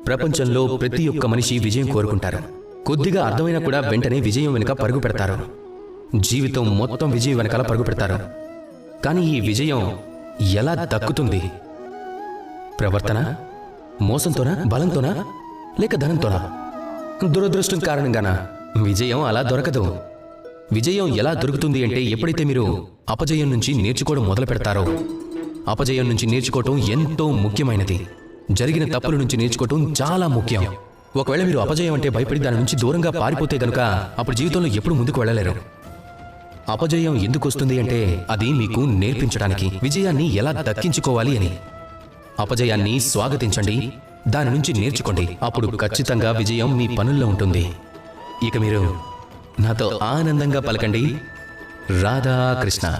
ప్రపంచంలో ప్రతి ఒక్క మనిషి విజయం కోరుకుంటారు. కొద్దిగా అర్థమైనా కూడా వెంటనే విజయం వెనుక పరుగు పెడతారు. జీవితం మొత్తం విజయం వెనకాల పరుగు పెడతారు. కానీ ఈ విజయం ఎలా దక్కుతుంది? ప్రవర్తన, మోసంతోనా, బలంతోనా, లేక ధనంతోనా? దురదృష్టం కారణంగానా? విజయం అలా దొరకదు. విజయం ఎలా దొరుకుతుంది అంటే ఎప్పుడైతే మీరు అపజయం నుంచి నేర్చుకోవడం మొదలు పెడతారో. అపజయం నుంచి నేర్చుకోవటం ఎంతో ముఖ్యమైనది. జరిగిన తప్పుల నుంచి నేర్చుకోవటం చాలా ముఖ్యం. ఒకవేళ మీరు అపజయం అంటే భయపడి దాని నుంచి దూరంగా పారిపోతే గనుక అప్పుడు జీవితంలో ఎప్పుడు ముందుకు వెళ్ళలేరు. అపజయం ఎందుకు వస్తుంది అంటే అది మీకు నేర్పించడానికి, విజయాన్ని ఎలా దక్కించుకోవాలి అని. అపజయాన్ని స్వాగతించండి, దాని నుంచి నేర్చుకోండి. అప్పుడు ఖచ్చితంగా విజయం మీ పనుల్లో ఉంటుంది. ఇక మీరు నాతో ఆనందంగా పలకండి, రాధాకృష్ణ.